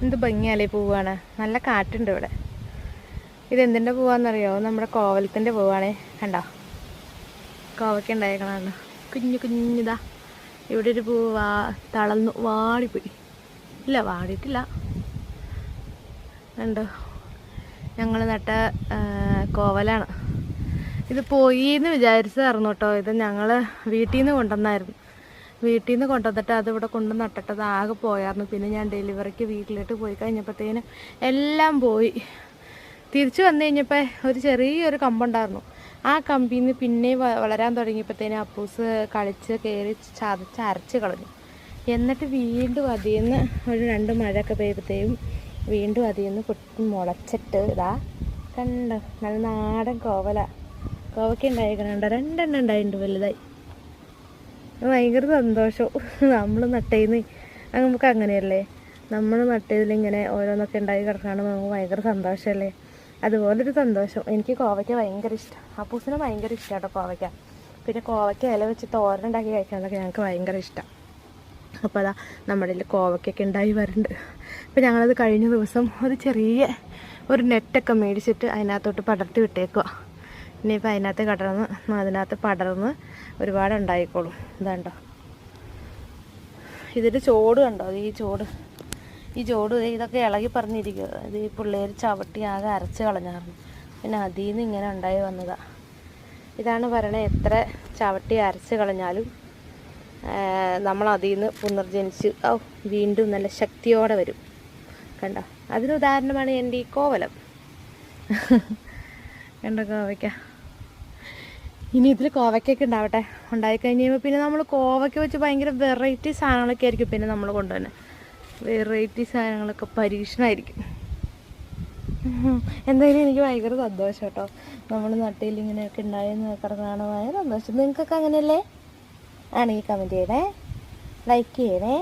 എന്ത് ഭംഗിയാലേ പൂവാണ്. നല്ല കാറ്റുണ്ട് ഇവിടെ. ഇതെന്തിൻ്റെ പൂവാന്നറിയോ? നമ്മുടെ കോവലത്തിൻ്റെ പൂവാണേ. കണ്ടോ, കോവയ്ക്ക ഉണ്ടായേക്കണോ? കുഞ്ഞു കുഞ്ഞിതാ. ഇവിടെ ഒരു പൂവ് തളർന്നു വാടിപ്പോയി. ഇല്ല, വാടിയിട്ടില്ല. കണ്ടോ, ഞങ്ങൾ നട്ട കോവലാണ്. ഇത് പോയി എന്ന് വിചാരിച്ചതായിരുന്നു കേട്ടോ. ഇത് ഞങ്ങൾ വീട്ടിൽ നിന്ന് കൊണ്ടുവന്നായിരുന്നു. വീട്ടിൽ നിന്ന് കൊണ്ടുവന്നിട്ട് അതിവിടെ കൊണ്ട് നട്ടിട്ടത് ആകെ പോയായിരുന്നു. പിന്നെ ഞാൻ ഡെലിവറിക്ക് വീട്ടിലോട്ട് പോയി കഴിഞ്ഞപ്പോഴത്തേനും എല്ലാം പോയി. തിരിച്ചു വന്നു കഴിഞ്ഞപ്പോൾ ഒരു ചെറിയൊരു കമ്പുണ്ടായിരുന്നു. ആ കമ്പിൽ നിന്ന് പിന്നെ വളരാൻ തുടങ്ങിയപ്പോഴത്തേനും അപ്പൂസ് കളിച്ച് കയറി ചതച്ച് അരച്ച് കളഞ്ഞു. എന്നിട്ട് വീണ്ടും അതിന്ന് ഒരു 2 മഴയൊക്കെ പെയ്യുമ്പോഴത്തേക്കും വീണ്ടും അതിന്ന് പൊട്ടി മുളച്ചിട്ട് ഇതാ കണ്ടോ, നല്ല നാടൻ കോവയ്ക്ക ഉണ്ടായിക്കണുണ്ട്. 2 എണ്ണം ഉണ്ടായിട്ടുണ്ട് വലുതായി. ഭയങ്കര സന്തോഷവും. നമ്മൾ നട്ടേന്ന് നമുക്ക് അങ്ങനെയല്ലേ, നമ്മൾ നട്ടതിലിങ്ങനെ ഓരോന്നൊക്കെ ഉണ്ടായി കിടക്കാണ്ട് നമുക്ക് ഭയങ്കര സന്തോഷമല്ലേ. അതുപോലൊരു സന്തോഷം. എനിക്ക് കോവയ്ക്ക ഭയങ്കര ഇഷ്ടം. അപ്പൂസിന് ഭയങ്കര ഇഷ്ടമാണ് കേട്ടോ കോവയ്ക്ക. പിന്നെ കോവയ്ക്ക ഇല വെച്ച് തോരനുണ്ടാക്കി കഴിക്കാനൊക്കെ ഞങ്ങൾക്ക് ഭയങ്കര ഇഷ്ടം. അപ്പോൾ അതാ നമ്മുടെ കയ്യിൽ കോവയ്ക്കൊക്കെ ഉണ്ടായി വരുന്നുണ്ട്. അപ്പോൾ ഞങ്ങളത് കഴിഞ്ഞ ദിവസം ഒരു നെറ്റൊക്കെ മേടിച്ചിട്ട് അതിനകത്തോട്ട് പടർത്തി വിട്ടേക്കുക. ഇനിയിപ്പോൾ അതിനകത്ത് പടർന്ന് ഒരുപാട് ഉണ്ടായിക്കോളും. ഇതാണ്ടോ, ഇതിൻ്റെ ചോട് കണ്ടോ, ഈ ചോട് ഇതൊക്കെ ഇളകി പറഞ്ഞിരിക്കുക. ഇത് ഈ പിള്ളേർ ചവിട്ടി ആകെ അരച്ച് കളഞ്ഞായിരുന്നു. പിന്നെ അതിൽ നിന്ന് ഇങ്ങനെ ഉണ്ടായി വന്നതാണ്. ഇതാണ് പറയണത്, എത്ര ചവിട്ടി അരച്ച് കളഞ്ഞാലും നമ്മൾ അതിൽ നിന്ന് പുനർജനിച്ച് വീണ്ടും നല്ല ശക്തിയോടെ വരും. കണ്ടോ, അതിനുദാഹരണമാണ് എൻ്റെ ഈ കോവലം. കണ്ടോ കോവയ്ക്ക. ഇനി ഇതിൽ കോവയ്ക്കൊക്കെ ഉണ്ടാവട്ടെ. ഉണ്ടായിക്കഴിഞ്ഞ് കഴിയുമ്പോൾ പിന്നെ നമ്മൾ കോവയ്ക്ക വെച്ച് ഭയങ്കര വെറൈറ്റി സാധനങ്ങളൊക്കെ ആയിരിക്കും പിന്നെ നമ്മൾ കൊണ്ടുവന്നെ. വെറൈറ്റി സാധനങ്ങളൊക്കെ പരീക്ഷണമായിരിക്കും. എന്തായാലും എനിക്ക് ഭയങ്കര സന്തോഷം കേട്ടോ. നമ്മൾ നട്ടിൽ ഇങ്ങനെയൊക്കെ ഉണ്ടായെന്ന് കിടക്കാണ് ഭയങ്കര സന്തോഷം. നിങ്ങൾക്കൊക്കെ അങ്ങനെയല്ലേ? ആണെങ്കിൽ കമൻറ്റ് ചെയ്യണേ, ലൈക്ക് ചെയ്യണേ.